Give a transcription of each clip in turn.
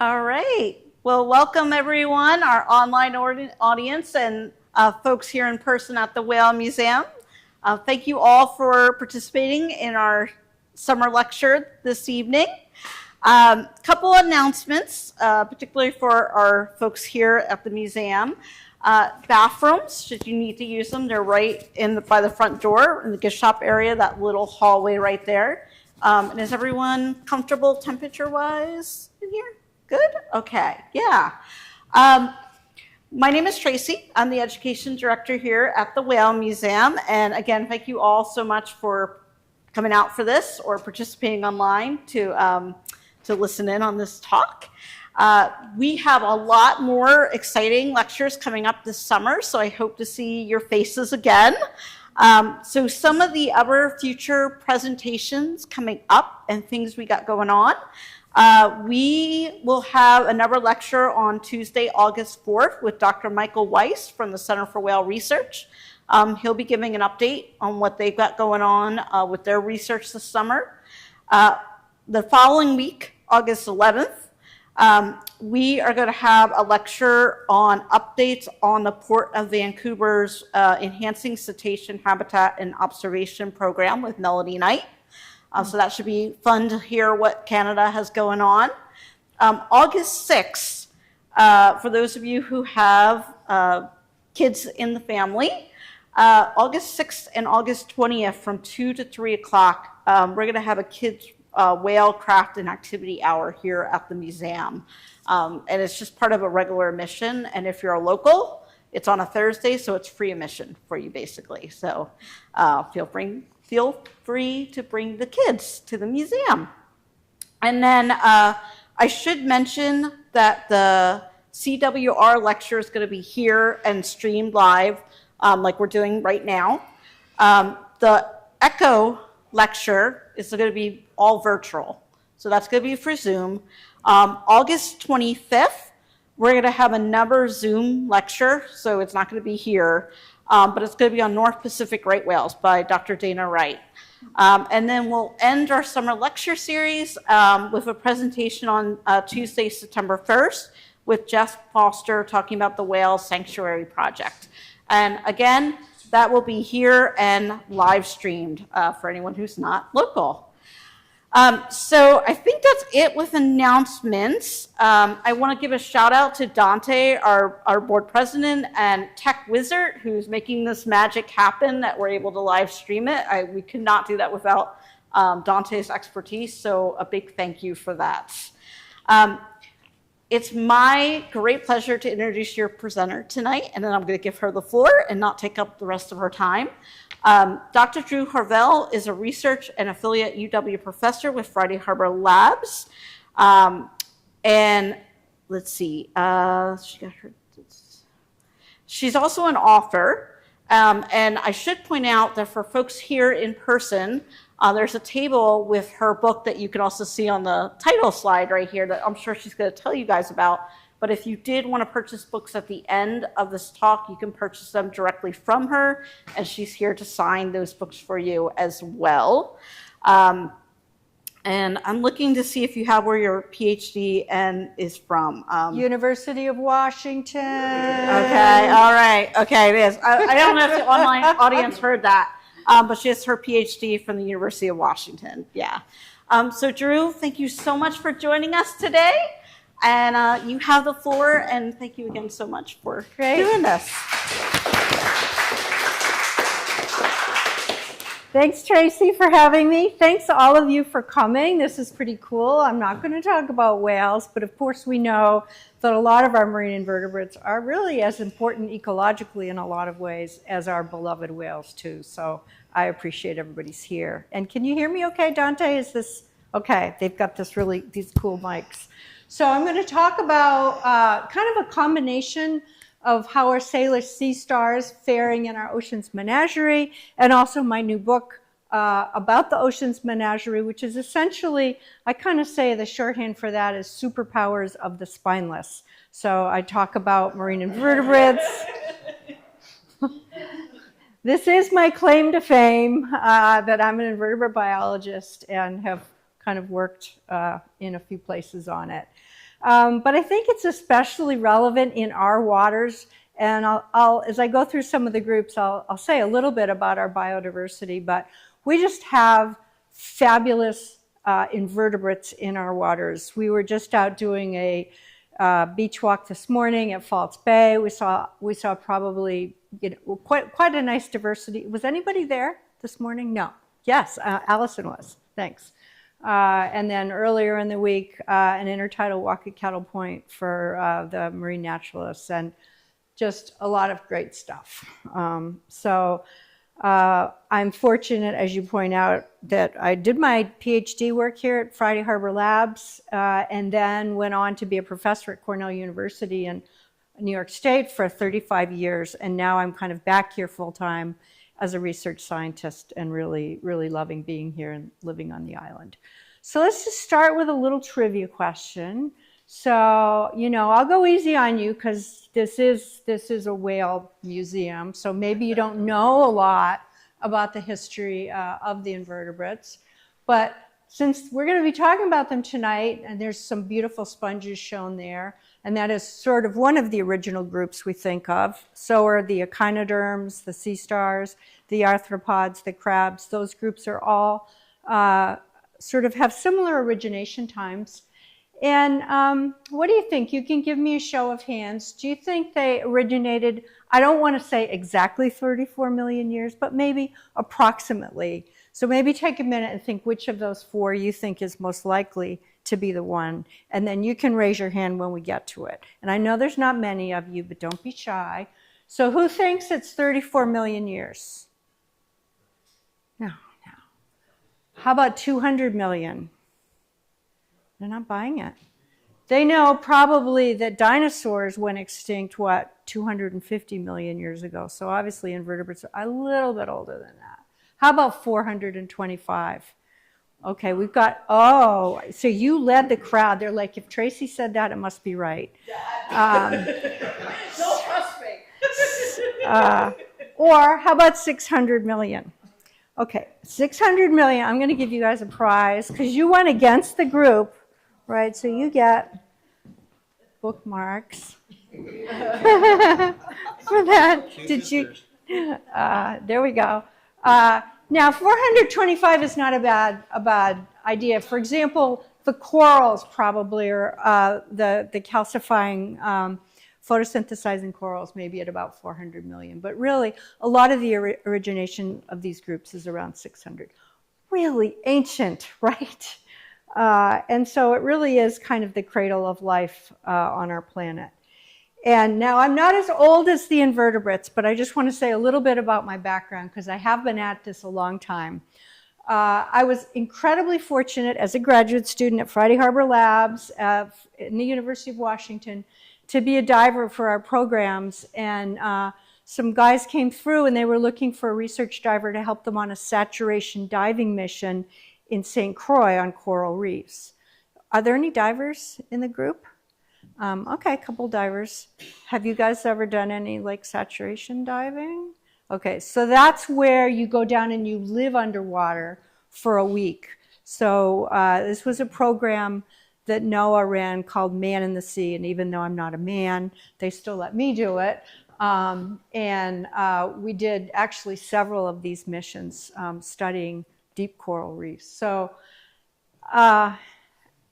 All right. Well, welcome everyone, our online audience and folks here in person at the Whale Museum. Thank you all for participating in our summer lecture this evening. Couple announcements, particularly for our folks here at the museum. Bathrooms, should you need to use them, they're right by the front door in the gift shop area, that little hallway right there. And is everyone comfortable temperature-wise in here? Good? Okay, yeah. My name is Tracy. I'm the education director here at the Whale Museum. And again, thank you all so much for coming out for this or participating online to listen in on this talk. We have a lot more exciting lectures coming up this summer, so I hope to see your faces again. So some of the other future presentations coming up and things we got going on. We will have another lecture on Tuesday, August 4th with Dr. Michael Weiss from the Center for Whale Research. He'll be giving an update on what they've got going on with their research this summer. The following week, August 11th, we are going to have a lecture on updates on the Port of Vancouver's Enhancing Cetacean Habitat and Observation Program with Melody Knight. So that should be fun to hear what Canada has going on. August 6th, for those of you who have kids in the family, August 6th and August 20th from 2 to 3 o'clock, we're going to have a kids whale craft and activity hour here at the museum. And it's just part of a regular admission. And if you're a local, it's on a Thursday, so it's free admission for you basically. So feel free to bring the kids to the museum. And then I should mention that the CWR lecture is going to be here and streamed live like we're doing right now. The ECHO lecture is going to be all virtual. So that's going to be for Zoom. August 25th, we're going to have another Zoom lecture, so it's not going to be here. But it's going to be on North Pacific right whales by Dr. Dana Wright. And then we'll end our summer lecture series with a presentation on Tuesday, September 1st with Jeff Foster talking about the Whale Sanctuary Project. And again, that will be here and live streamed for anyone who's not local. So I think that's it with announcements. I want to give a shout out to Dante, our board president and tech wizard, who's making this magic happen that we're able to live stream it. We could not do that without Dante's expertise, so a big thank you for that. It's my great pleasure to introduce your presenter tonight, and then I'm going to give her the floor and not take up the rest of her time. Dr. Drew Harvell is a research and affiliate UW professor with Friday Harbor Labs. And let's see, she's also an author. And I should point out that for folks here in person, there's a table with her book that you can also see on the title slide right here that I'm sure she's going to tell you guys about. But if you did want to purchase books at the end of this talk, you can purchase them directly from her, and she's here to sign those books for you as well. And I'm looking to see if you have where your PhD is from. University of Washington. Okay, all right. Okay, it is. I don't know if the online audience heard that, but she has her PhD from the University of Washington. Yeah. So Drew, thank you so much for joining us today. And you have the floor, and thank you again so much for doing this. Thanks, Tracy, for having me. Thanks to all of you for coming. This is pretty cool. I'm not going to talk about whales, but of course we know that a lot of our marine invertebrates are really as important ecologically in a lot of ways as our beloved whales too. So I appreciate everybody's here. And can you hear me okay, Dante? Is this okay? They've got these cool mics. So I'm going to talk about kind of a combination of how our Salish sea stars faring in our ocean's menagerie, and also my new book about the ocean's menagerie, which is essentially, I kind of say the shorthand for that is superpowers of the spineless. So I talk about marine invertebrates. This is my claim to fame, that I'm an invertebrate biologist and have kind of worked in a few places on it. But I think it's especially relevant in our waters. And I'll as I go through some of the groups, I'll say a little bit about our biodiversity, but we just have fabulous invertebrates in our waters. We were just out doing a beach walk this morning at False Bay. We saw probably quite a nice diversity. Was anybody there this morning? No. Yes, Allison was. Thanks. And then earlier in the week, an intertidal walk at Kettle Point for the marine naturalists, and just a lot of great stuff. So I'm fortunate, as you point out, that I did my PhD work here at Friday Harbor Labs, and then went on to be a professor at Cornell University in New York State for 35 years. And now I'm kind of back here full time as a research scientist, and really, really loving being here and living on the island. So let's just start with a little trivia question. So, I'll go easy on you because this is a whale museum. So maybe you don't know a lot about the history of the invertebrates. But since we're going to be talking about them tonight, and there's some beautiful sponges shown there, and that is sort of one of the original groups we think of. So are the echinoderms, the sea stars, the arthropods, the crabs. Those groups are all sort of have similar origination times. And what do you think? You can give me a show of hands. Do you think they originated, I don't want to say exactly 34 million years, but maybe approximately. So maybe take a minute and think which of those four you think is most likely to be the one. And then you can raise your hand when we get to it. And I know there's not many of you, but don't be shy. So who thinks it's 34 million years? No. How about 200 million? They're not buying it. They know probably that dinosaurs went extinct, 250 million years ago. So obviously invertebrates are a little bit older than that. How about 425? Okay, we've got, so you led the crowd. They're like, if Tracy said that, it must be right. Don't trust me. Or how about 600 million? Okay, 600 million, I'm going to give you guys a prize because you went against the group, right? So you get bookmarks for that. Did you? There we go. Now, 425 is not a bad idea. For example, the corals probably are the calcifying photosynthesizing corals maybe at about 400 million. But really, a lot of the origination of these groups is around 600. Really ancient, right? And so it really is kind of the cradle of life on our planet. And now I'm not as old as the invertebrates, but I just want to say a little bit about my background because I have been at this a long time. I was incredibly fortunate as a graduate student at Friday Harbor Labs in the University of Washington to be a diver for our programs. And some guys came through and they were looking for a research diver to help them on a saturation diving mission in St. Croix on coral reefs. Are there any divers in the group? Okay, a couple divers. Have you guys ever done any saturation diving? Okay, so that's where you go down and you live underwater for a week. So this was a program that NOAA ran called Man in the Sea, and even though I'm not a man, they still let me do it. We did actually several of these missions studying deep coral reefs. So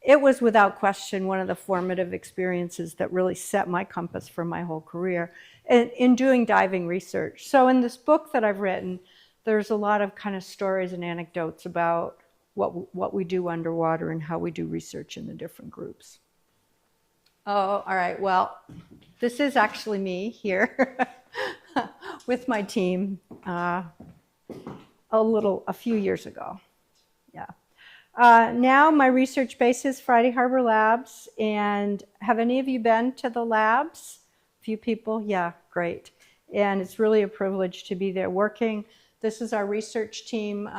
it was without question one of the formative experiences that really set my compass for my whole career in doing diving research. So in this book that I've written, there's a lot of kind of stories and anecdotes about what we do underwater and how we do research in the different groups. Oh, all right. Well, this is actually me here with my team a few years ago. Yeah. Now my research base is Friday Harbor Labs. And have any of you been to the labs? A few people? Yeah, great. And it's really a privilege to be there working. This is our research team,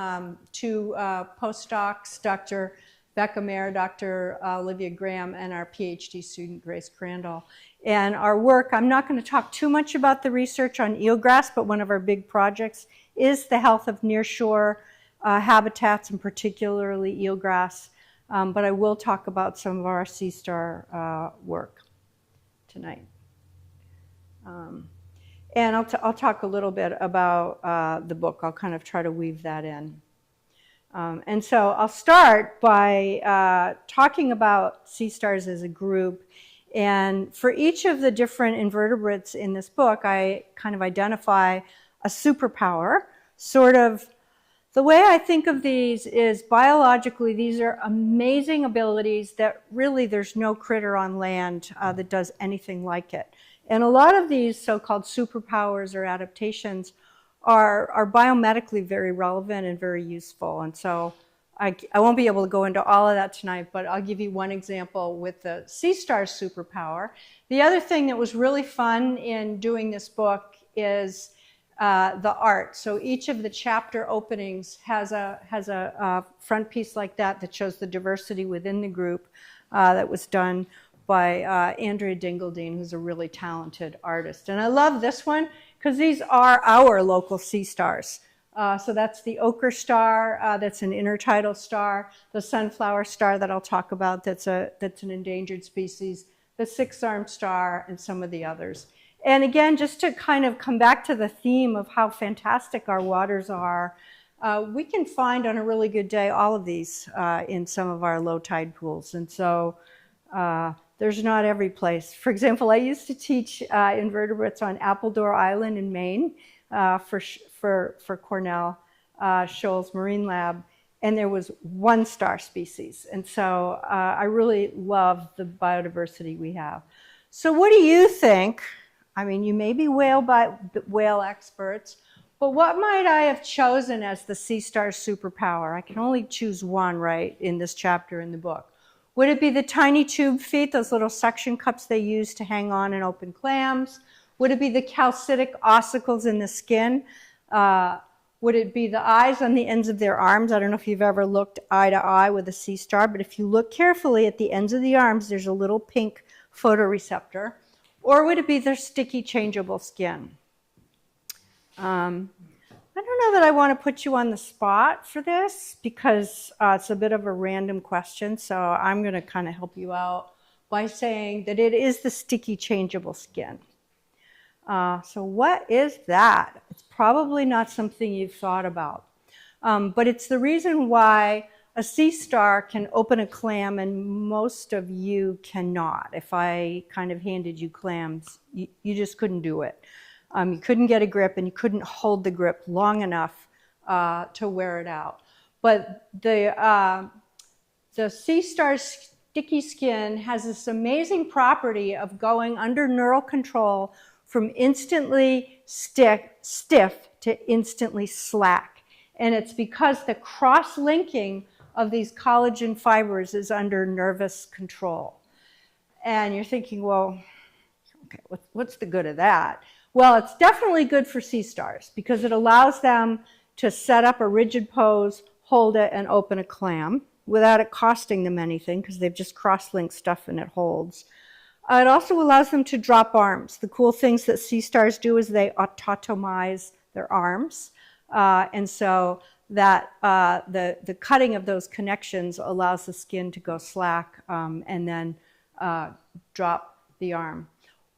two postdocs, Dr. Becca Mayer, Dr. Olivia Graham, and our PhD student, Grace Crandall. And our work, I'm not going to talk too much about the research on eelgrass, but one of our big projects is the health of nearshore habitats, and particularly eelgrass. but I will talk about some of our sea star work tonight. And I'll talk a little bit about the book. I'll kind of try to weave that in. And so I'll start by talking about sea stars as a group. And for each of the different invertebrates in this book, I kind of identify a superpower. Sort of the way I think of these is biologically, these are amazing abilities that really there's no critter on land that does anything like it. And a lot of these so-called superpowers or adaptations are biomedically very relevant and very useful. And so I won't be able to go into all of that tonight, but I'll give you one example with the sea star superpower. The other thing that was really fun in doing this book is the art. So each of the chapter openings has a front piece like that shows the diversity within the group that was done by Andrea Dingledine, who's a really talented artist. And I love this one because these are our local sea stars. So that's the ochre star, that's an intertidal star, the sunflower star that I'll talk about, that's an endangered species, the six-armed star, and some of the others. And again, just to kind of come back to the theme of how fantastic our waters are, we can find on a really good day all of these in some of our low tide pools. And so there's not every place. For example, I used to teach invertebrates on Appledore Island in Maine for Cornell Scholl's Marine Lab, and there was one star species. And so I really love the biodiversity we have. So what do you think? I mean, you may be whale experts, but what might I have chosen as the sea star superpower? I can only choose one, right, in this chapter in the book. Would it be the tiny tube feet, those little suction cups they use to hang on and open clams? Would it be the calcitic ossicles in the skin? Would it be the eyes on the ends of their arms? I don't know if you've ever looked eye to eye with a sea star, but if you look carefully at the ends of the arms, there's a little pink photoreceptor. Or would it be their sticky, changeable skin? I don't know that I want to put you on the spot for this because it's a bit of a random question. So I'm going to kind of help you out by saying that it is the sticky, changeable skin. So what is that? It's probably not something you've thought about. But it's the reason why a sea star can open a clam and most of you cannot. If I kind of handed you clams, you just couldn't do it. You couldn't get a grip and you couldn't hold the grip long enough to wear it out. But the sea star's sticky skin has this amazing property of going under neural control from instantly stiff to instantly slack. And it's because the cross-linking of these collagen fibers is under nervous control. And you're thinking, well, okay, what's the good of that? Well, it's definitely good for sea stars because it allows them to set up a rigid pose, hold it, and open a clam without it costing them anything because they've just cross-linked stuff and it holds. It also allows them to drop arms. The cool things that sea stars do is they autotomize their arms. And so that the cutting of those connections allows the skin to go slack and then drop the arm.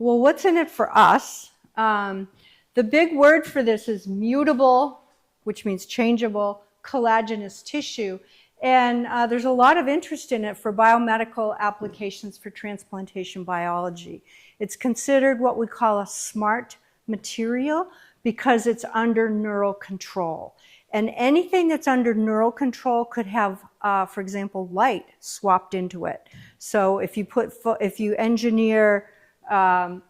Well, what's in it for us? The big word for this is mutable, which means changeable, collagenous tissue. And there's a lot of interest in it for biomedical applications for transplantation biology. It's considered what we call a smart material because it's under neural control. And anything that's under neural control could have, for example, light swapped into it. So if you engineer a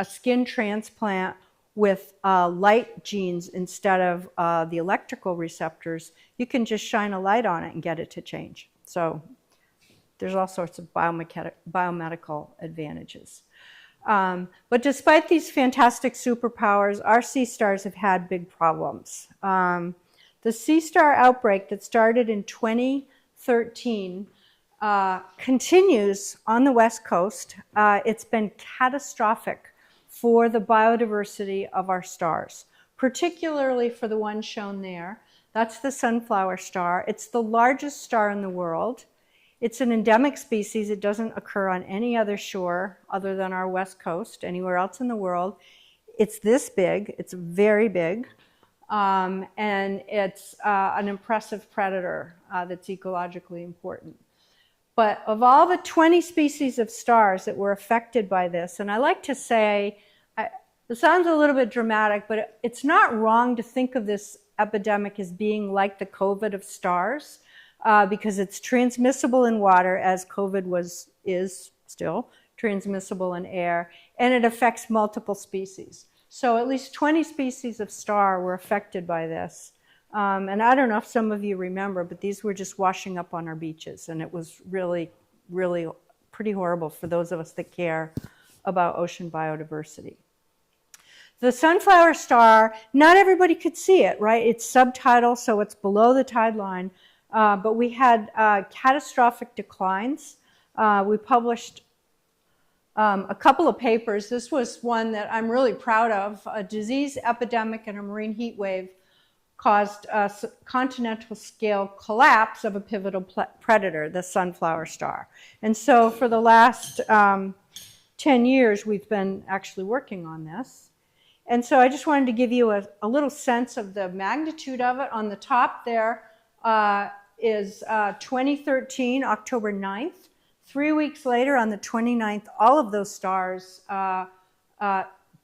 skin transplant with light genes instead of the electrical receptors, you can just shine a light on it and get it to change. So there's all sorts of biomedical advantages. But despite these fantastic superpowers, our sea stars have had big problems. The sea star outbreak that started in 2013 continues on the West Coast. It's been catastrophic for the biodiversity of our stars, particularly for the one shown there. That's the sunflower star. It's the largest star in the world. It's an endemic species. It doesn't occur on any other shore other than our west coast, anywhere else in the world. It's this big. It's very big. And it's an impressive predator that's ecologically important. But of all the 20 species of stars that were affected by this, and I like to say, it sounds a little bit dramatic, but it's not wrong to think of this epidemic as being like the COVID of stars, because it's transmissible in water, as COVID is still transmissible in air, and it affects multiple species. So at least 20 species of star were affected by this. And I don't know if some of you remember, but these were just washing up on our beaches, and it was really, really pretty horrible for those of us that care about ocean biodiversity. The sunflower star, not everybody could see it, right? It's subtidal, so it's below the tide line. But we had catastrophic declines. We published a couple of papers. This was one that I'm really proud of. A disease epidemic and a marine heat wave caused a continental scale collapse of a pivotal predator, the sunflower star. And so for the last 10 years, we've been actually working on this. And so I just wanted to give you a little sense of the magnitude of it. On the top there is 2013, October 9th. 3 weeks later, on the 29th, all of those stars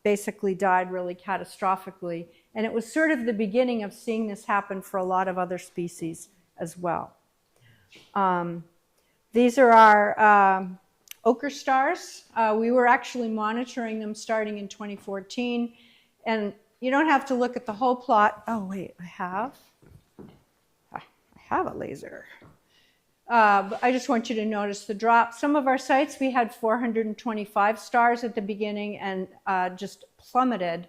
basically died really catastrophically. And it was sort of the beginning of seeing this happen for a lot of other species as well. These are our ochre stars. We were actually monitoring them starting in 2014. And you don't have to look at the whole plot. Oh, wait, I have a laser. But I just want you to notice the drop. Some of our sites, we had 425 stars at the beginning and just plummeted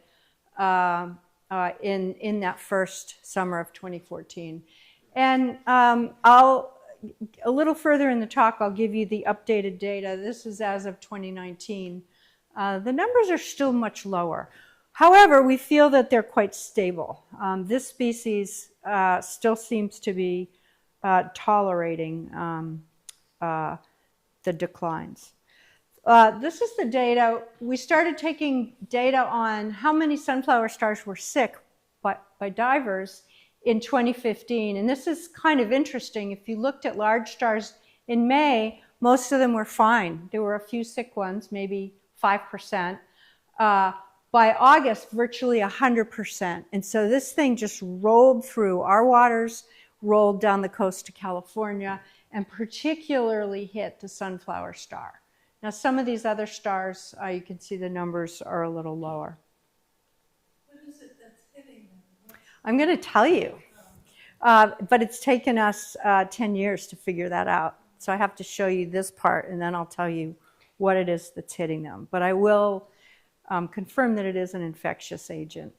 in that first summer of 2014. And a little further in the talk, I'll give you the updated data. This is as of 2019. The numbers are still much lower. However, we feel that they're quite stable. This species still seems to be tolerating the declines. This is the data. We started taking data on how many sunflower stars were sick by divers in 2015. And this is kind of interesting. If you looked at large stars in May, most of them were fine. There were a few sick ones, maybe 5%. By August, virtually 100%. And so this thing just rolled through our waters, rolled down the coast to California, and particularly hit the sunflower star. Now, some of these other stars, you can see the numbers are a little lower. What is it that's hitting them? I'm going to tell you, but it's taken us 10 years to figure that out. So I have to show you this part, and then I'll tell you what it is that's hitting them. But I will confirm that it is an infectious agent.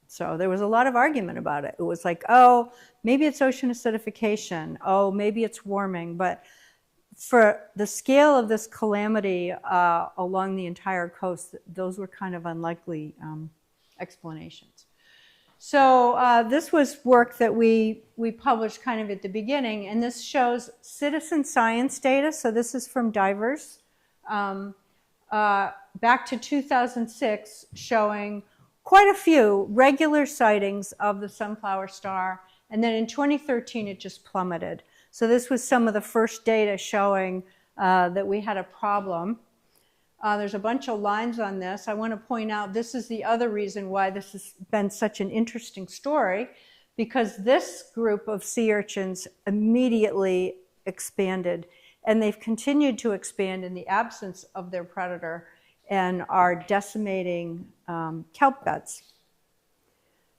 So there was a lot of argument about it. It was like, oh, maybe it's ocean acidification. Oh, maybe it's warming. But for the scale of this calamity along the entire coast, those were kind of unlikely explanations. So this was work that we published kind of at the beginning, and this shows citizen science data. So this is from divers back to 2006, showing quite a few regular sightings of the sunflower star. And then in 2013, it just plummeted. So this was some of the first data showing that we had a problem. There's a bunch of lines on this. I want to point out this is the other reason why this has been such an interesting story, because this group of sea urchins immediately expanded, and they've continued to expand in the absence of their predator and are decimating kelp beds.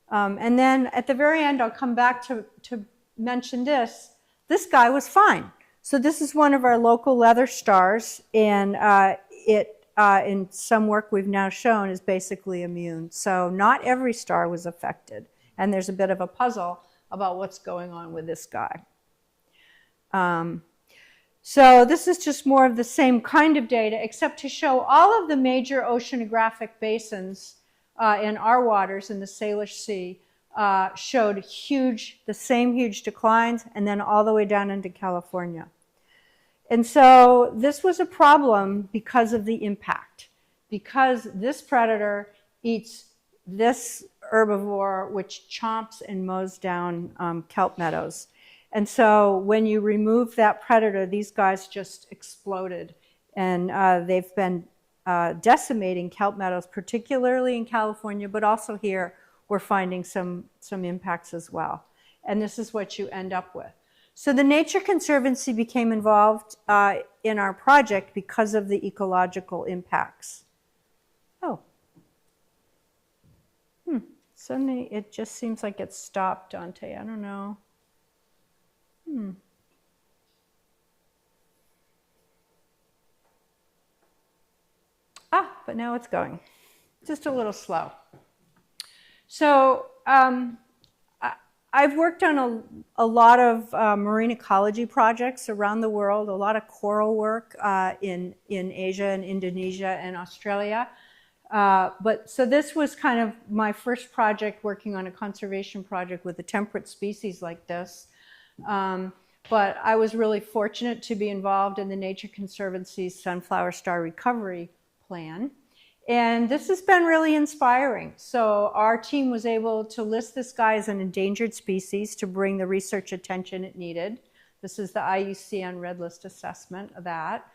And then at the very end, I'll come back to mention this. This guy was fine. So this is one of our local leather stars, and it, in some work we've now shown, is basically immune. So not every star was affected, and there's a bit of a puzzle about what's going on with this guy. So this is just more of the same kind of data, except to show all of the major oceanographic basins in our waters in the Salish Sea showed the same huge declines, and then all the way down into California. And so this was a problem because of the impact, because this predator eats this herbivore, which chomps and mows down kelp meadows. And so when you remove that predator, these guys just exploded. And they've been decimating kelp meadows, particularly in California, but also here we're finding some impacts as well. And this is what you end up with. So the Nature Conservancy became involved in our project because of the ecological impacts. Oh. Suddenly it just seems like it stopped, Dante. I don't know. But now it's going. Just a little slow. So I've worked on a lot of marine ecology projects around the world, a lot of coral work in Asia and Indonesia and Australia. So this was kind of my first project working on a conservation project with a temperate species like this. But I was really fortunate to be involved in the Nature Conservancy's Sunflower Star Recovery Plan. And this has been really inspiring. So our team was able to list this guy as an endangered species to bring the research attention it needed. This is the IUCN Red List assessment of that.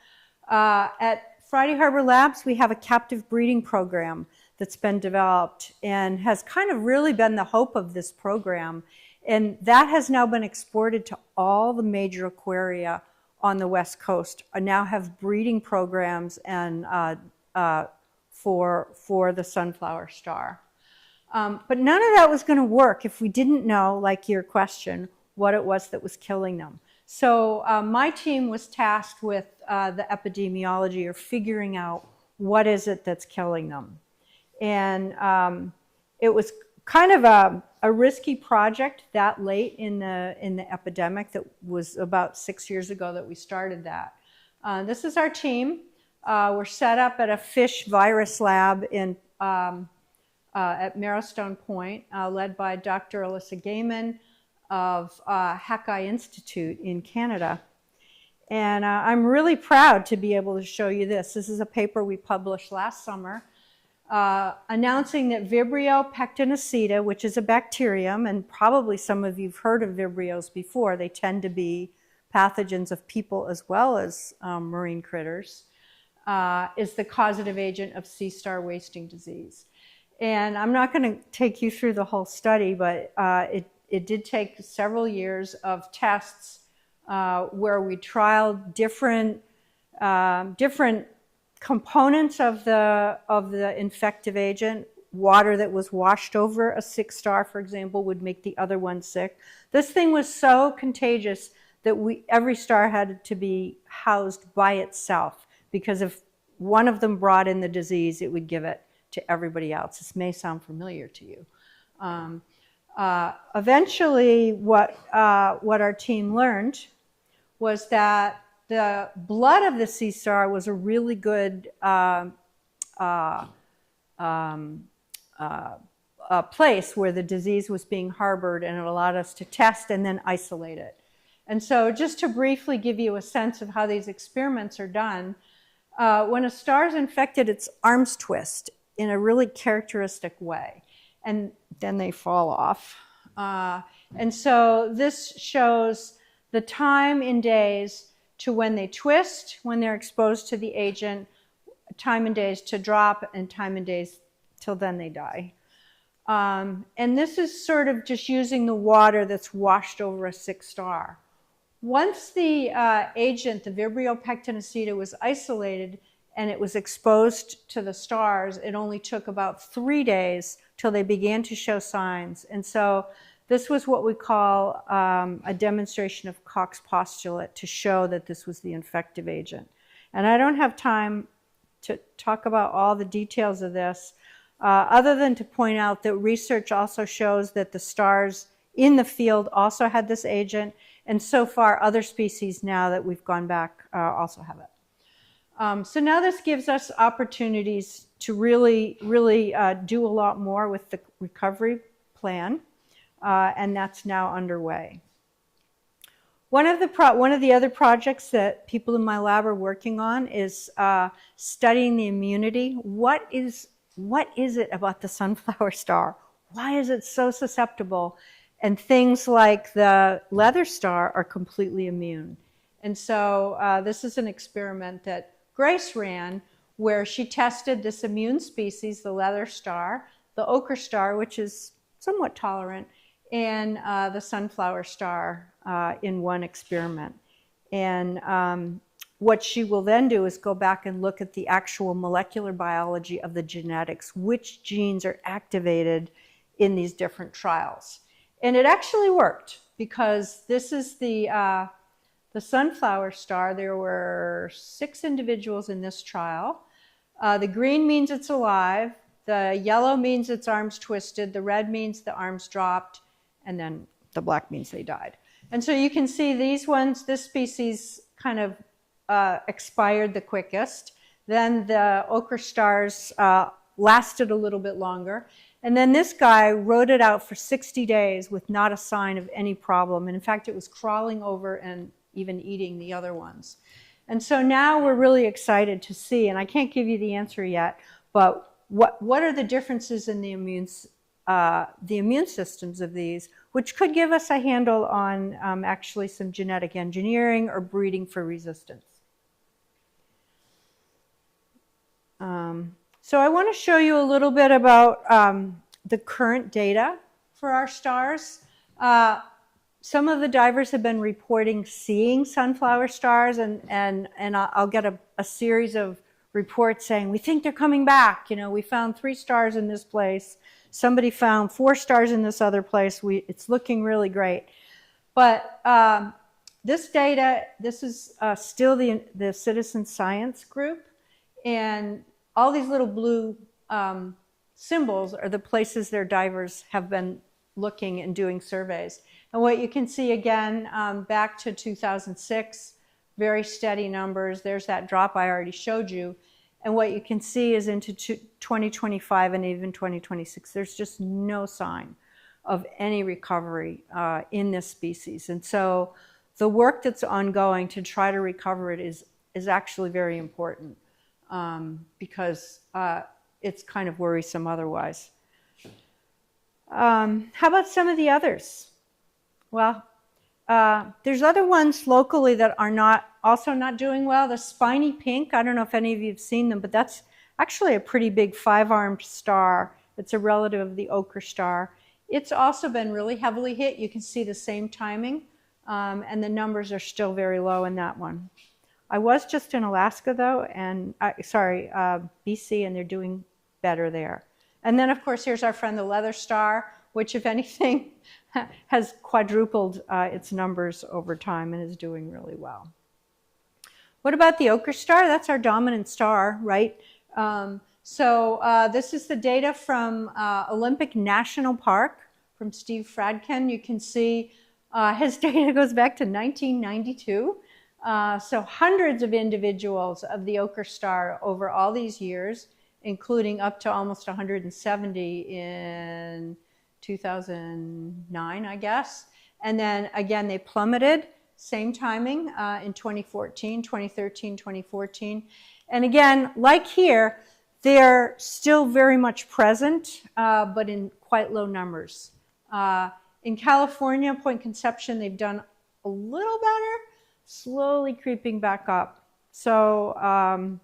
At Friday Harbor Labs, we have a captive breeding program that's been developed and has kind of really been the hope of this program. And that has now been exported to all the major aquaria on the West Coast, now have breeding programs and for the sunflower star. But none of that was going to work if we didn't know, like your question, what it was that was killing them. So my team was tasked with the epidemiology, or figuring out what is it that's killing them. And it was kind of a risky project that late in the epidemic. That was about 6 years ago that we started that. This is our team. We're set up at a fish virus lab at Marrowstone Point, led by Dr. Alyssa Gaiman of Hackeye Institute in Canada. And I'm really proud to be able to show you this. This is a paper we published last summer announcing that Vibrio pectinacida, which is a bacterium, and probably some of you've heard of Vibrios before, they tend to be pathogens of people as well as marine critters, is the causative agent of sea star wasting disease. And I'm not going to take you through the whole study, but it did take several years of tests where we trialed different components of the infective agent. Water that was washed over a sick star, for example, would make the other one sick. This thing was so contagious that every star had to be housed by itself, because if one of them brought in the disease, it would give it to everybody else. This may sound familiar to you. Eventually, what our team learned was that the blood of the sea star was a really good place where the disease was being harbored, and it allowed us to test and then isolate it. And so just to briefly give you a sense of how these experiments are done, when a star is infected, its arms twist in a really characteristic way, and then they fall off. And so this shows the time in days to when they twist, when they're exposed to the agent, time in days to drop, and time in days till then they die. And this is sort of just using the water that's washed over a sick star. Once the agent, the Vibrio pectinacida, was isolated and it was exposed to the stars, it only took about 3 days till they began to show signs. And so this was what we call a demonstration of Koch's postulate, to show that this was the infective agent. And I don't have time to talk about all the details of this, other than to point out that research also shows that the stars in the field also had this agent, and so far other species now that we've gone back also have it. So now this gives us opportunities to really do a lot more with the recovery plan. and that's now underway. One of the other projects that people in my lab are working on is studying the immunity. What is it about the sunflower star? Why is it so susceptible? And things like the leather star are completely immune. And so this is an experiment that Grace ran where she tested this immune species, the leather star, the ochre star, which is somewhat tolerant, and the sunflower star in one experiment. And what she will then do is go back and look at the actual molecular biology of the genetics, which genes are activated in these different trials. And it actually worked, because this is the sunflower star. There were 6 individuals in this trial. The green means it's alive. The yellow means its arms twisted. The red means the arms dropped. And then the black means they died. And so you can see these ones, this species kind of expired the quickest. Then the ochre stars lasted a little bit longer. And then this guy rode it out for 60 days with not a sign of any problem. And in fact, it was crawling over and even eating the other ones. And so now we're really excited to see, and I can't give you the answer yet, but what are the differences in the immune systems of these, which could give us a handle on actually some genetic engineering or breeding for resistance. So I want to show you a little bit about the current data for our stars. Some of the divers have been reporting seeing sunflower stars, and I'll get a series of reports saying, we think they're coming back. You know, we found 3 stars in this place. Somebody found 4 stars in this other place. It's looking really great. But this data, this is still the citizen science group, and all these little blue symbols are the places their divers have been looking and doing surveys. And what you can see again, back to 2006, very steady numbers. There's that drop I already showed you. And what you can see is into 2025 and even 2026, there's just no sign of any recovery in this species. And so the work that's ongoing to try to recover it is actually very important, because it's kind of worrisome otherwise. How about some of the others? Well, there's other ones locally that are also not doing well. The spiny pink, I don't know if any of you have seen them, but that's actually a pretty big 5-armed star. It's a relative of the ochre star. It's also been really heavily hit. You can see the same timing, and the numbers are still very low in that one. I was just in Alaska though, and BC, and they're doing better there. And then of course here's our friend the leather star, which if anything has quadrupled its numbers over time and is doing really well. What about the ochre star? That's our dominant star, right? This is the data from Olympic National Park from Steve Fradkin. You can see his data goes back to 1992. So hundreds of individuals of the ochre star over all these years, including up to almost 170 in 2009, I guess. And then again, they plummeted, same timing in 2014, 2013, 2014. And again, like here, they're still very much present, but in quite low numbers. In California, Point Conception, they've done a little better, slowly creeping back up. So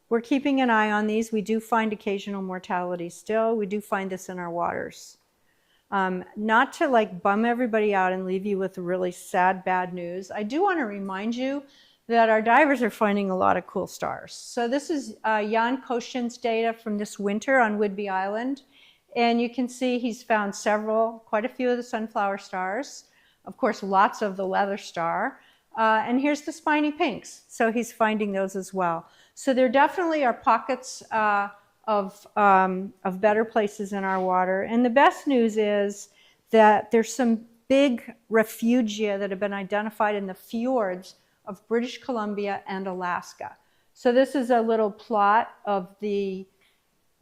we're keeping an eye on these. We do find occasional mortality still. We do find this in our waters. Not to like bum everybody out and leave you with really sad, bad news, I do want to remind you that our divers are finding a lot of cool stars. So this is Jan Koshin's data from this winter on Whidbey Island. And you can see he's found quite a few of the sunflower stars. Of course, lots of the leather star. And here's the spiny pinks. So he's finding those as well. So there definitely are pockets of better places in our water. And the best news is that there's some big refugia that have been identified in the fjords of British Columbia and Alaska. So this is a little plot of the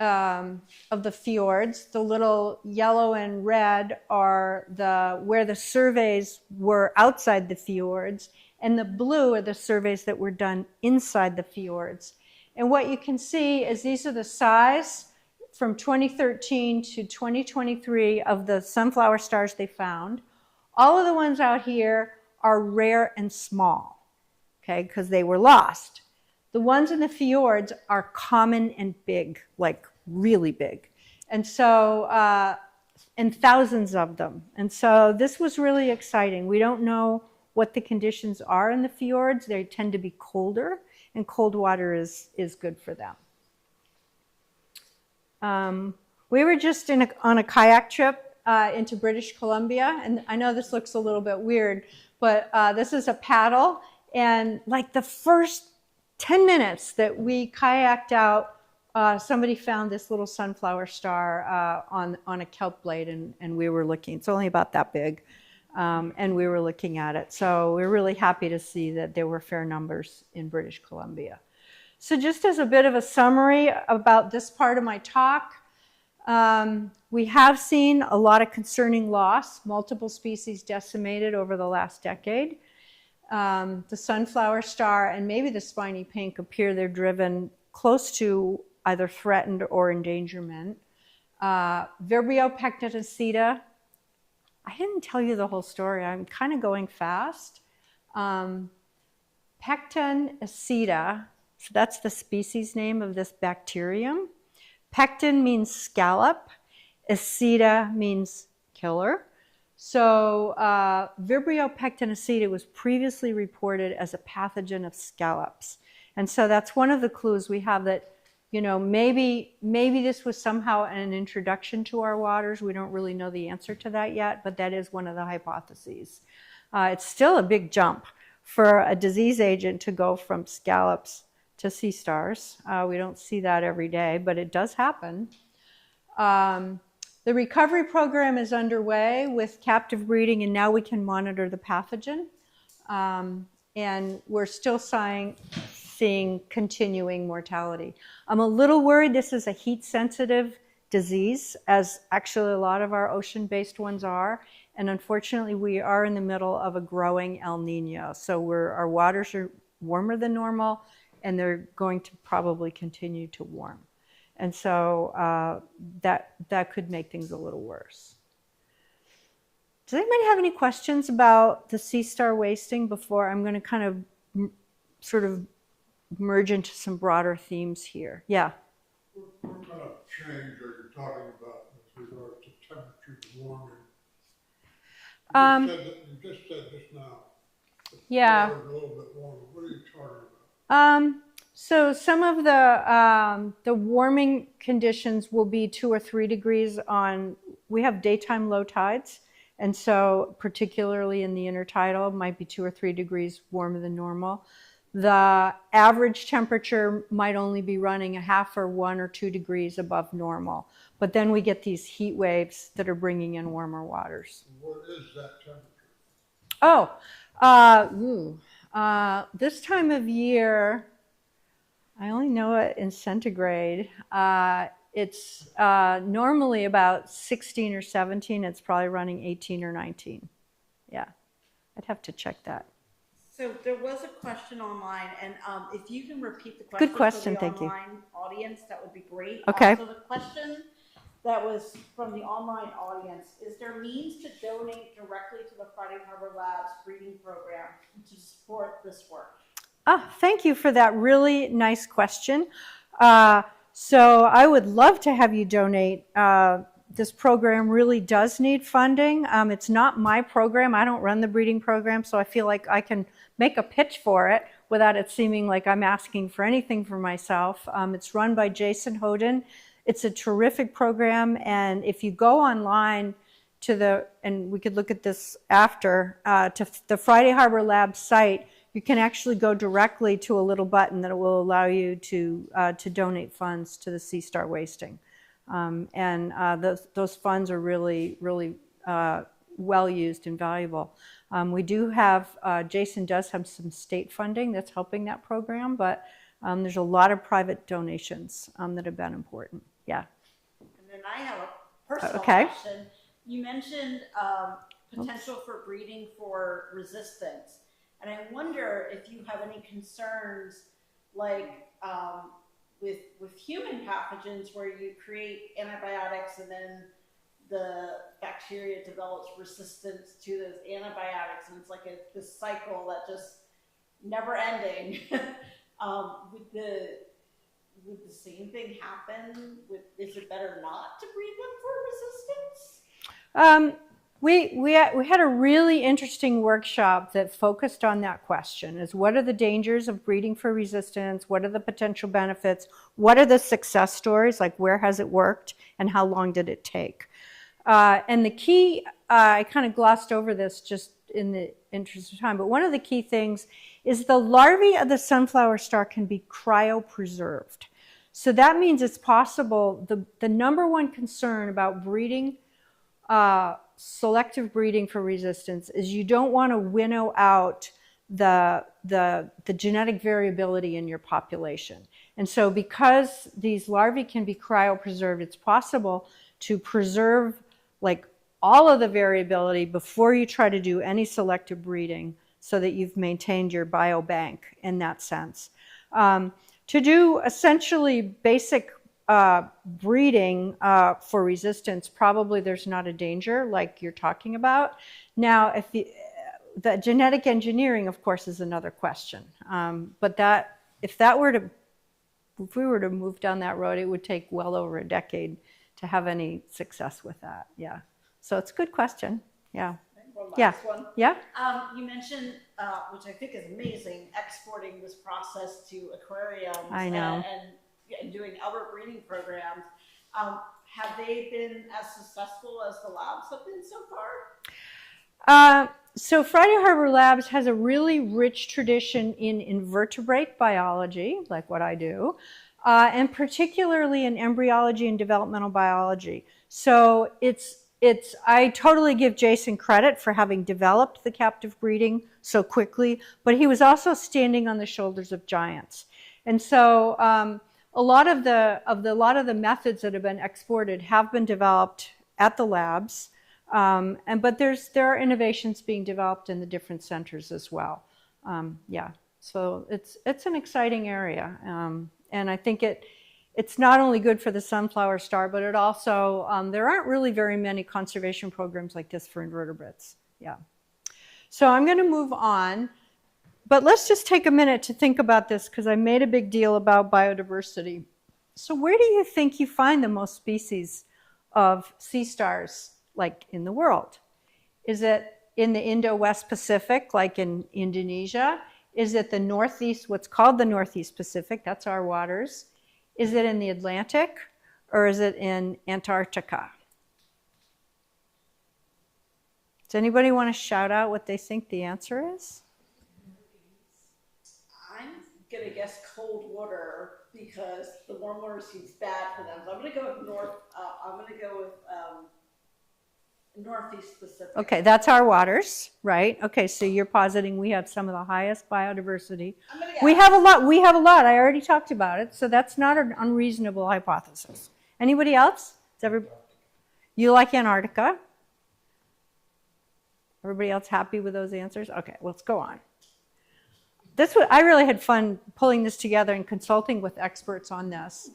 of the fjords. The little yellow and red are where the surveys were outside the fjords, and the blue are the surveys that were done inside the fjords. And what you can see is these are the size from 2013 to 2023 of the sunflower stars they found. All of the ones out here are rare and small, okay, because they were lost. The ones in the fjords are common and big, like really big. And so, and thousands of them. And so this was really exciting. We don't know what the conditions are in the fjords. They tend to be colder, and cold water is good for them. We were just on a kayak trip into British Columbia, and I know this looks a little bit weird, but this is a paddle, and like the first 10 minutes that we kayaked out, somebody found this little sunflower star on a kelp blade, and we were looking. It's only about that big, and we were looking at it. So we're really happy to see that there were fair numbers in British Columbia. So just as a bit of a summary about this part of my talk, we have seen a lot of concerning loss, multiple species decimated over the last decade. The sunflower star and maybe the spiny pink appear they're driven close to either threatened or endangerment. Vibrio pectinacida, I didn't tell you the whole story. I'm kind of going fast. Pectinacida, so that's the species name of this bacterium. Pectin means scallop. Acida means killer. So Vibrio pectinacida was previously reported as a pathogen of scallops. And so that's one of the clues we have that, you know, maybe this was somehow an introduction to our waters. We don't really know the answer to that yet, but that is one of the hypotheses. It's still a big jump for a disease agent to go from scallops to sea stars. We don't see that every day, but it does happen. The recovery program is underway with captive breeding, and now we can monitor the pathogen. And we're still seeing continuing mortality. I'm a little worried this is a heat-sensitive disease, as actually a lot of our ocean-based ones are. And unfortunately, we are in the middle of a growing El Nino. So our waters are warmer than normal, and they're going to probably continue to warm. And so that could make things a little worse. Does anybody have any questions about the sea star wasting before I'm going to kind of sort of merge into some broader themes here? Yeah. What kind of change are you talking about with regard to temperature warming? You just said just now. Yeah. A little bit warmer. What are you talking about? So some of the warming conditions will be 2 or 3 degrees we have daytime low tides. And so particularly in the intertidal, might be 2 or 3 degrees warmer than normal. The average temperature might only be running a half or 1 or 2 degrees above normal. But then we get these heat waves that are bringing in warmer waters. What is that temperature? This time of year, I only know it in centigrade. It's normally about 16 or 17. It's probably running 18 or 19. Yeah, I'd have to check that. So there was a question online, and if you can repeat the Good question, for the thank you. online audience, that would be great. Okay. So the question that was from the online audience, is there means to donate directly to the Friday Harbor Labs breeding program to support this work? Thank you for that really nice question. So I would love to have you donate. This program really does need funding. It's not my program. I don't run the breeding program, so I feel like I can make a pitch for it without it seeming like I'm asking for anything for myself. It's run by Jason Hoden. It's a terrific program, and if you go online and we could look at this after, to the Friday Harbor Lab site, you can actually go directly to a little button that will allow you to donate funds to the sea star wasting. Those funds are really, really well used and valuable. We do have, Jason does have some state funding that's helping that program, but there's a lot of private donations that have been important. Yeah. And then I have a personal Okay. question. You mentioned potential for breeding for resistance. And I wonder if you have any concerns like with human pathogens where you create antibiotics and then the bacteria develops resistance to those antibiotics, and it's like this cycle that just never ending. Would the same thing happen? Is it better not to breed them for resistance? We had a really interesting workshop that focused on that question: is what are the dangers of breeding for resistance? What are the potential benefits? What are the success stories? Like, where has it worked and how long did it take? And the key, I kind of glossed over this just in the interest of time, but one of the key things is the larvae of the sunflower star can be cryopreserved. So that means it's possible. The number one concern about breeding, selective breeding for resistance, is you don't want to winnow out the genetic variability in your population. And so because these larvae can be cryopreserved, it's possible to preserve like all of the variability before you try to do any selective breeding, so that you've maintained your biobank in that sense. To do essentially basic breeding for resistance, probably there's not a danger like you're talking about. Now, if the genetic engineering, of course, is another question. But if we were to move down that road, it would take well over a decade to have any success with that. Yeah. So it's a good question. Yeah. One Yeah. last one. Yeah. You mentioned, which I think is amazing, exporting this process to aquariums. I know. And doing other breeding programs. Have they been as successful as the labs have been so far? So Friday Harbor Labs has a really rich tradition in invertebrate biology, like what I do, and particularly in embryology and developmental biology. So I totally give Jason credit for having developed the captive breeding so quickly, but he was also standing on the shoulders of giants. And so a lot of the methods that have been exported have been developed at the labs. But there are innovations being developed in the different centers as well. Yeah, so it's an exciting area, and I think it's not only good for the sunflower star, but it also there aren't really very many conservation programs like this for invertebrates. Yeah. So I'm going to move on, but let's just take a minute to think about this, because I made a big deal about biodiversity. So where do you think you find the most species of sea stars, like in the world? Is it in the Indo-West Pacific, like in Indonesia? Is it the Northeast, what's called the Northeast Pacific? That's our waters. Is it in the Atlantic, or is it in Antarctica? Does anybody want to shout out what they think the answer is? I'm gonna guess cold water because the warm water seems bad for them. So I'm gonna go with Northeast Pacific. Okay, that's our waters, right? Okay, so you're positing we have some of the highest biodiversity. I'm gonna guess. We have a lot. I already talked about it, so that's not an unreasonable hypothesis. Anybody else? You like Antarctica? Everybody else happy with those answers? Okay, let's go on. I really had fun pulling this together and consulting with experts on this.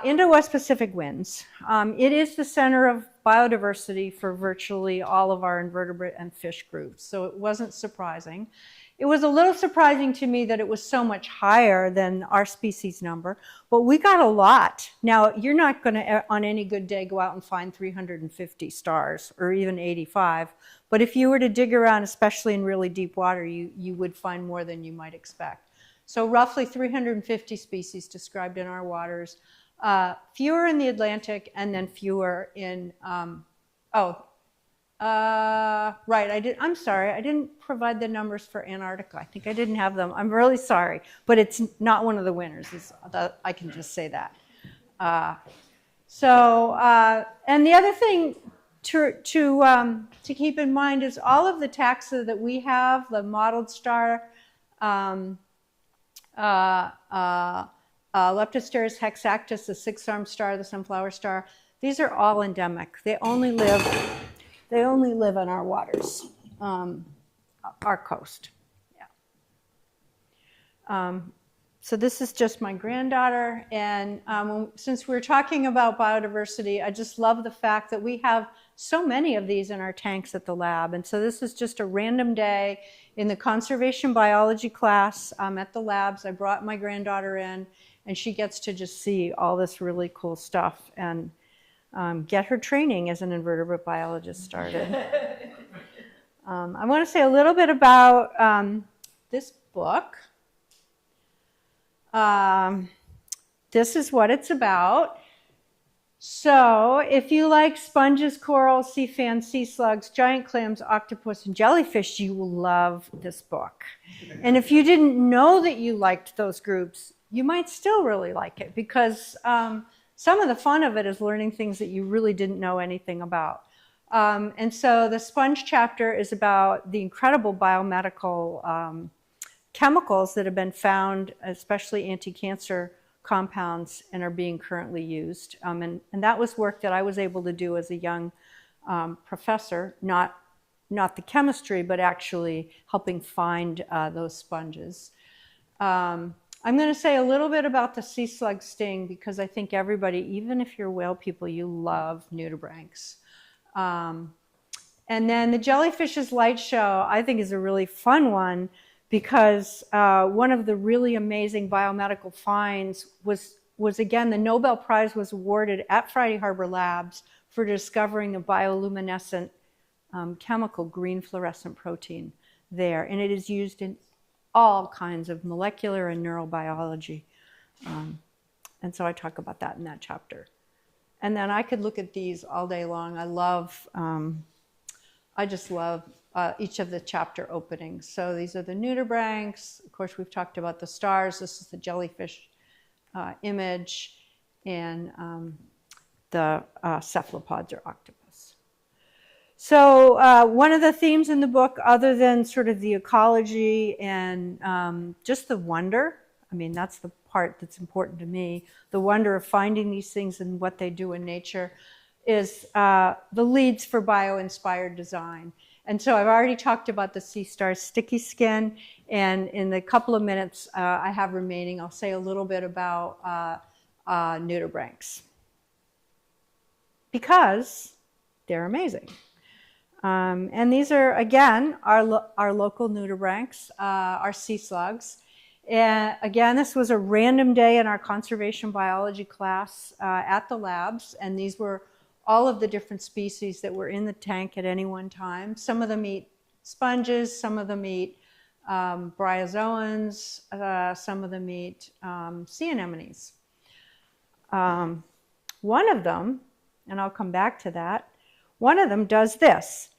Indo-West Pacific wins. It is the center of biodiversity for virtually all of our invertebrate and fish groups, so it wasn't surprising. It was a little surprising to me that it was so much higher than our species number, but we got a lot. Now, you're not going to, on any good day, go out and find 350 stars or even 85, but if you were to dig around, especially in really deep water, you would find more than you might expect. So roughly 350 species described in our waters, fewer in the Atlantic, and then fewer in, right, I'm sorry, I didn't provide the numbers for Antarctica. I think I didn't have them. I'm really sorry, but it's not one of the winners. I can just say that. And the other thing to keep in mind is all of the taxa that we have, the mottled star, Leptosteris hexactus, the 6-armed star, the sunflower star. These are all endemic. They only live in our waters, our coast. Yeah. So this is just my granddaughter, and since we're talking about biodiversity, I just love the fact that we have so many of these in our tanks at the lab. And so this is just a random day in the conservation biology class at the labs. I brought my granddaughter in, and she gets to just see all this really cool stuff and get her training as an invertebrate biologist started. I want to say a little bit about this book. This is what it's about. So if you like sponges, corals, sea fans, sea slugs, giant clams, octopus, and jellyfish, you will love this book. And if you didn't know that you liked those groups, you might still really like it, because some of the fun of it is learning things that you really didn't know anything about. And so the sponge chapter is about the incredible biomedical chemicals that have been found, especially anti-cancer compounds, and are being currently used. And that was work that I was able to do as a young professor, not the chemistry, but actually helping find those sponges. I'm going to say a little bit about the sea slug sting, because I think everybody, even if you're whale people, you love nudibranchs. And then the jellyfish's light show, I think, is a really fun one, because one of the really amazing biomedical finds was again, the Nobel Prize was awarded at Friday Harbor Labs for discovering the bioluminescent chemical green fluorescent protein there. And it is used in all kinds of molecular and neurobiology. And so I talk about that in that chapter. And then I could look at these all day long. I just love each of the chapter openings. So these are the nudibranchs. Of course, we've talked about the stars. This is the jellyfish image, and the cephalopods or octopus. So one of the themes in the book, other than sort of the ecology and just the wonder, I mean, that's the part that's important to me, the wonder of finding these things and what they do in nature, is the leads for bio-inspired design. And so I've already talked about the sea star's sticky skin, and in the couple of minutes I have remaining, I'll say a little bit about nudibranchs, because they're amazing. And these are, again, our local nudibranchs, our sea slugs. And again, this was a random day in our conservation biology class at the labs, and these were all of the different species that were in the tank at any one time. Some of them eat sponges, some of them eat bryozoans, some of them eat sea anemones. One of them, and I'll come back to that, one of them does this.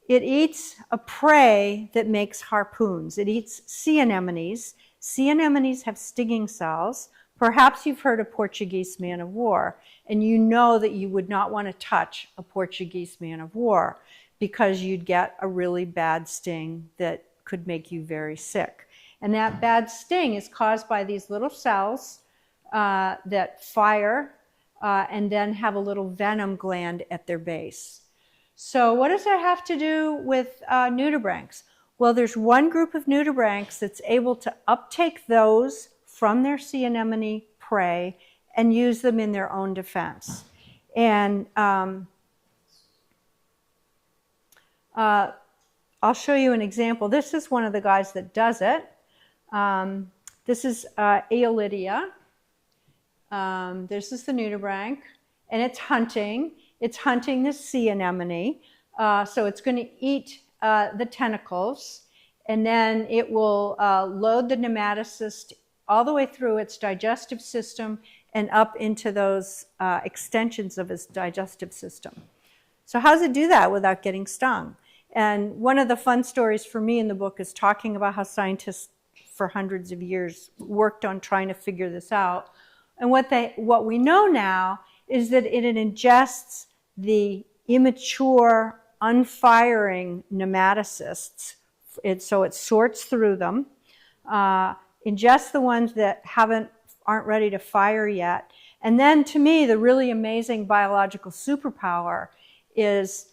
It eats a prey that makes harpoons. It eats sea anemones. Sea anemones have stinging cells. Perhaps you've heard of Portuguese man of war, and you know that you would not want to touch a Portuguese man of war, because you'd get a really bad sting that could make you very sick. And that bad sting is caused by these little cells that fire and then have a little venom gland at their base. So what does that have to do with nudibranchs? Well, there's one group of nudibranchs that's able to uptake those from their sea anemone prey and use them in their own defense. And I'll show you an example. This is one of the guys that does it. This is Aeolidia. This is the nudibranch, and it's hunting. It's hunting the sea anemone. So it's going to eat the tentacles, and then it will load the nematocyst all the way through its digestive system and up into those extensions of its digestive system. So how does it do that without getting stung? And one of the fun stories for me in the book is talking about how scientists for hundreds of years worked on trying to figure this out. And what we know now is that it ingests the immature, unfiring nematocysts. So it sorts through them, ingests the ones that haven't aren't ready to fire yet. And then to me, the really amazing biological superpower is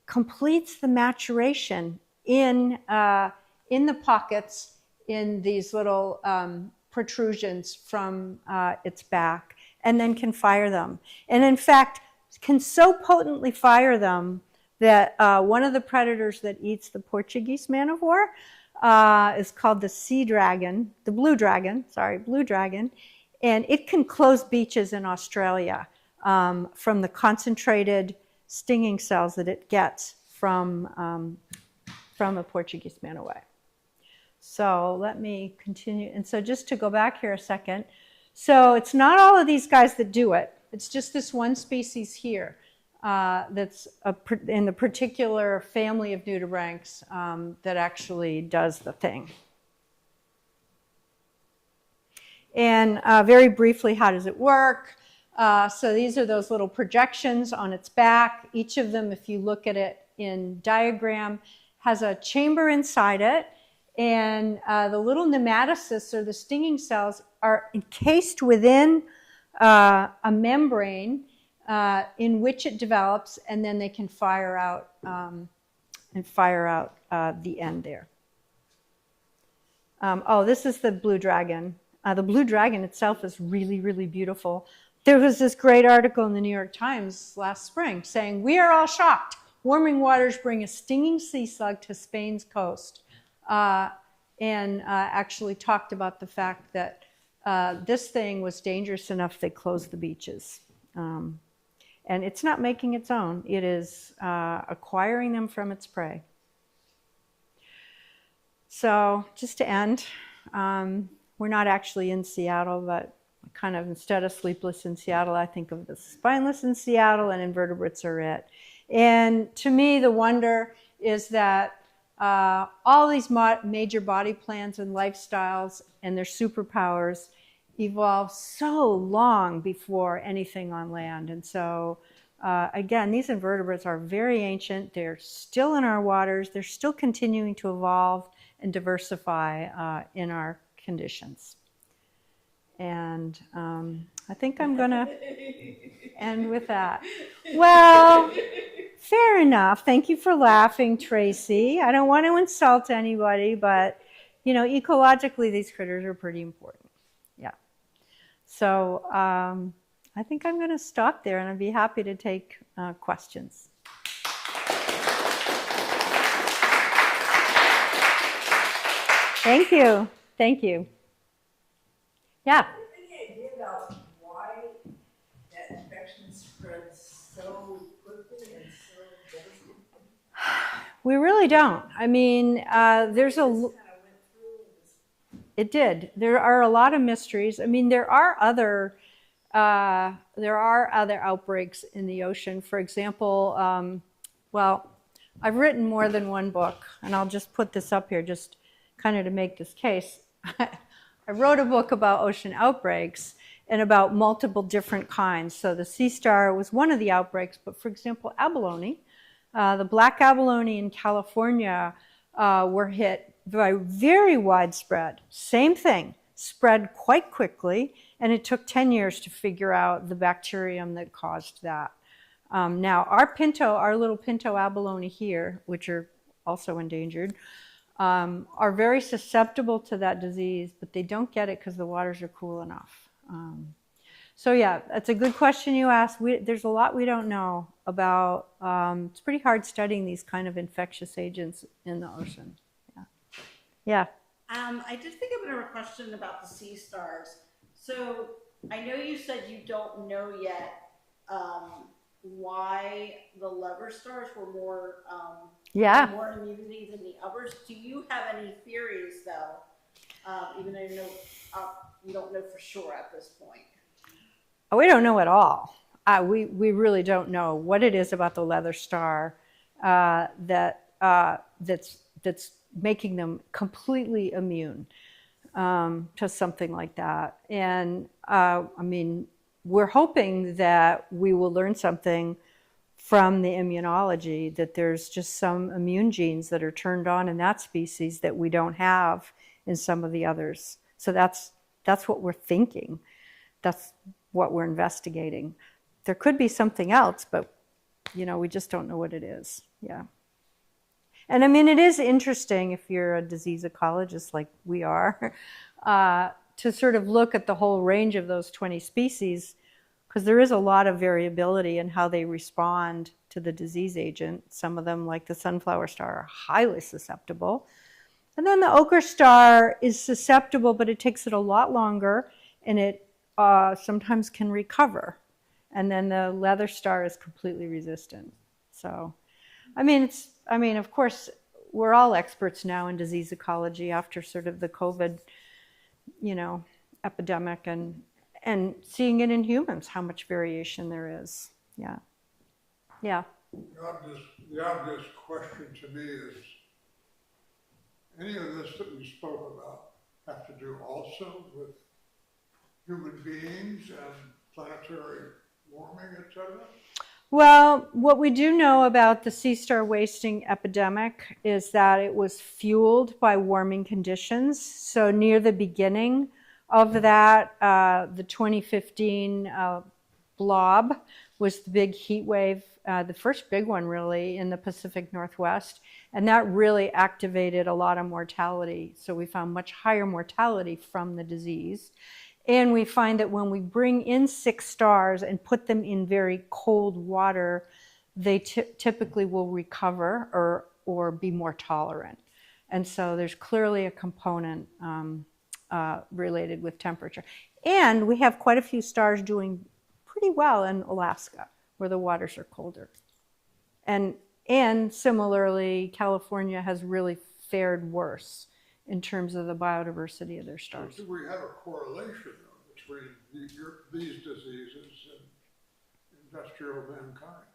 completes the maturation in the pockets in these little protrusions from its back, and then can fire them. And in fact, can so potently fire them that one of the predators that eats the Portuguese man of war is called the sea dragon, the blue dragon, and it can close beaches in Australia from the concentrated stinging cells that it gets from a Portuguese man of war. So let me continue. And so just to go back here a second, so it's not all of these guys that do it. It's just this one species here that's in the particular family of nudibranchs that actually does the thing. And very briefly, how does it work? So these are those little projections on its back. Each of them, if you look at it in diagram, has a chamber inside it. And the little nematocysts, or the stinging cells, are encased within a membrane in which it develops, and then they can fire out the end there. This is the blue dragon. The blue dragon itself is really, really beautiful. There was this great article in the New York Times last spring saying, "We are all shocked. Warming waters bring a stinging sea slug to Spain's coast." And actually talked about the fact that this thing was dangerous enough they closed the beaches. And it's not making its own. It is acquiring them from its prey. So just to end, we're not actually in Seattle, but kind of instead of sleepless in Seattle, I think of the spineless in Seattle, and invertebrates are it. And to me, the wonder is that all these major body plans and lifestyles and their superpowers evolved so long before anything on land. And so, again, these invertebrates are very ancient. They're still in our waters. They're still continuing to evolve and diversify in our conditions. And I think I'm going to end with that. Well, fair enough. Thank you for laughing, Tracy. I don't want to insult anybody, but, you know, ecologically, these critters are pretty important. Yeah. So I think I'm going to stop there, and I'd be happy to take questions. Thank you. Thank you. Yeah. Any idea about why that infection spreads so quickly and so devastatingly? We really don't. I mean, there's a... It did. There are a lot of mysteries. I mean, there are other outbreaks in the ocean. For example, well, I've written more than one book, and I'll just put this up here just kind of to make this case. I wrote a book about ocean outbreaks and about multiple different kinds. So the sea star was one of the outbreaks, but for example, abalone, the black abalone in California were hit by very widespread. Same thing, spread quite quickly, and it took 10 years to figure out the bacterium that caused that. Now, our little pinto abalone here, which are also endangered, are very susceptible to that disease, but they don't get it because the waters are cool enough. So yeah, that's a good question you asked. There's a lot we don't know about. It's pretty hard studying these kind of infectious agents in the ocean. Yeah. Yeah. I did think of a question about the sea stars. So I know you said you don't know yet why the lever stars were more more immunity than the others. Do you have any theories though? Even though you don't know for sure at this point. Oh, we don't know at all. We really don't know what it is about the leather star that's making them completely immune to something like that. And I mean, we're hoping that we will learn something from the immunology, that there's just some immune genes that are turned on in that species that we don't have in some of the others. So that's what we're thinking. that's what we're investigating. There could be something else, but we just don't know what it is. Yeah. And I mean, it is interesting if you're a disease ecologist like we are, to sort of look at the whole range of those 20 species, because there is a lot of variability in how they respond to the disease agent. Some of them, like the sunflower star, are highly susceptible. And then the ochre star is susceptible, but it takes it a lot longer, and it sometimes can recover. And then the leather star is completely resistant. So, I mean, of course, we're all experts now in disease ecology after sort of the COVID, epidemic and seeing it in humans, how much variation there is. Yeah. Yeah. The obvious question to me is, any of this that we spoke about have to do also with human beings and planetary warming, etc.? Well, what we do know about the sea star wasting epidemic is that it was fueled by warming conditions. So near the beginning of that, the 2015 blob was the big heat wave, the first big one really in the Pacific Northwest. And that really activated a lot of mortality. So we found much higher mortality from the disease. And we find that when we bring in 6 stars and put them in very cold water, they typically will recover or be more tolerant. And so there's clearly a component related with temperature. And we have quite a few stars doing pretty well in Alaska, where the waters are colder. And similarly, California has really fared worse in terms of the biodiversity of their stars. So do we have a correlation, though, between these diseases and industrial mankind?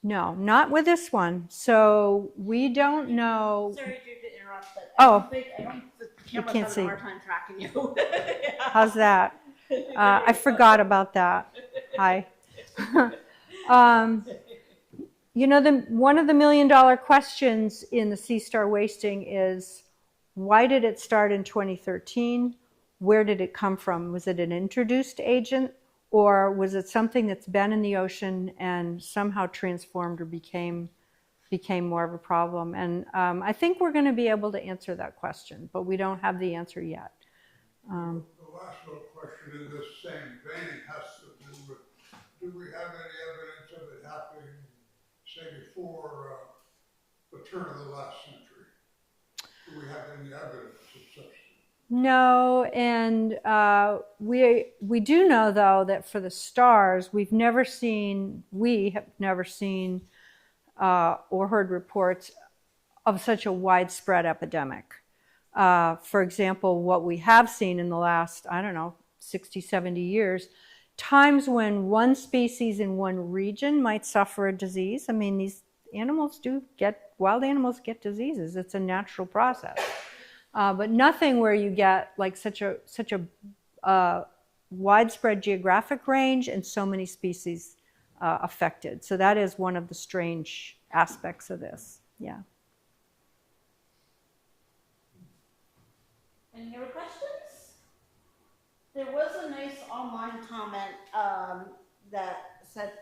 No, not with this one. So we don't know. Sorry to interrupt, but Oh, the camera's can't having see. a hard time tracking you. How's that? I forgot about that. Hi. One of the $1 million questions in the sea star wasting is, why did it start in 2013? Where did it come from? Was it an introduced agent, or was it something that's been in the ocean and somehow transformed or became more of a problem? And I think we're going to be able to answer that question, but we don't have the answer yet. The last little question in this same vein has to do with, do we have any evidence of it happening, say, before the turn of the last century? Do we have any evidence of such thing? No, and we do know, though, that for the stars, we have never seen or heard reports of such a widespread epidemic. For example, what we have seen in the last, 60, 70 years, times when one species in one region might suffer a disease. I mean, these wild animals get diseases. It's a natural process. But nothing where you get like such a widespread geographic range and so many species affected. So that is one of the strange aspects of this. Yeah. Any other questions? There was a nice online comment that said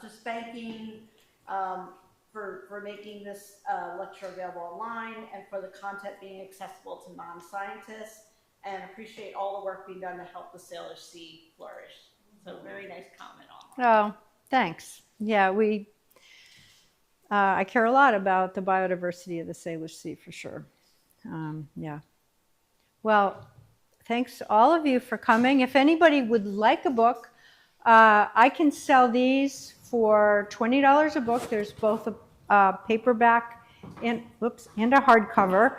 just thanking for making this lecture available online and for the content being accessible to non-scientists, and appreciate all the work being done to help the Salish Sea flourish. So very nice comment online. Oh, thanks. Yeah, I care a lot about the biodiversity of the Salish Sea for sure. Yeah. Well, thanks all of you for coming. If anybody would like a book, I can sell these for $20 a book. There's both a paperback and a hardcover.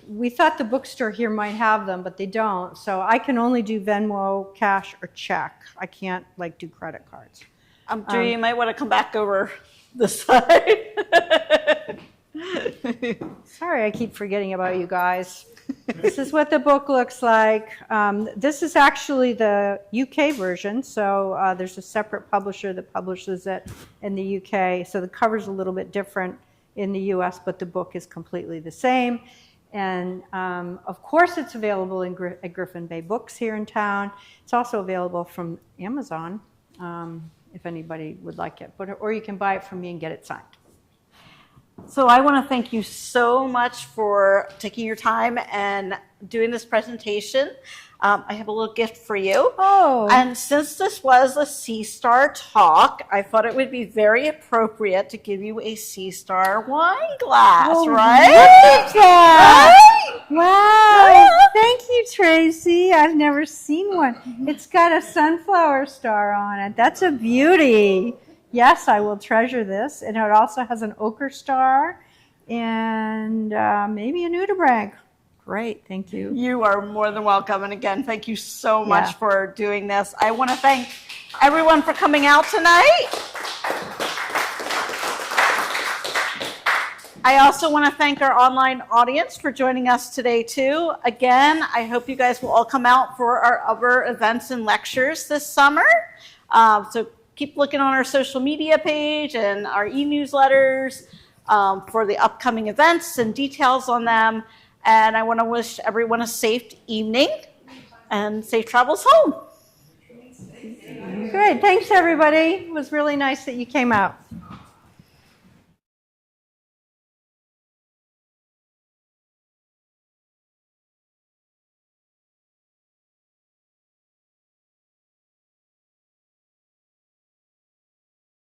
We thought the bookstore here might have them, but they don't. So I can only do Venmo, cash, or check. I can't do credit cards. Judy, you might want to come back over this side. Sorry, I keep forgetting about you guys. This is what the book looks like. This is actually the UK version, so there's a separate publisher that publishes it in the UK. So the cover's a little bit different in the US, but the book is completely the same. And of course, it's available at Griffin Bay Books here in town. It's also available from Amazon if anybody would like it, or you can buy it from me and get it signed. So I want to thank you so much for taking your time and doing this presentation. I have a little gift for you. Oh. And since this was a Sea Star talk, I thought it would be very appropriate to give you a Sea Star wine glass, Oh, right? look at that. Right? Wow. Yeah. Thank you, Tracy. I've never seen one. It's got a sunflower star on it. That's a beauty. Yes, I will treasure this. And it also has an ochre star and maybe a nudibranch. Great, thank you. You are more than welcome. And again, thank you so much Yeah. for doing this. I want to thank everyone for coming out tonight. I also want to thank our online audience for joining us today too. Again, I hope you guys will all come out for our other events and lectures this summer. So keep looking on our social media page and our e-newsletters for the upcoming events and details on them. And I want to wish everyone a safe evening and safe travels home. Great, thanks everybody. It was really nice that you came out.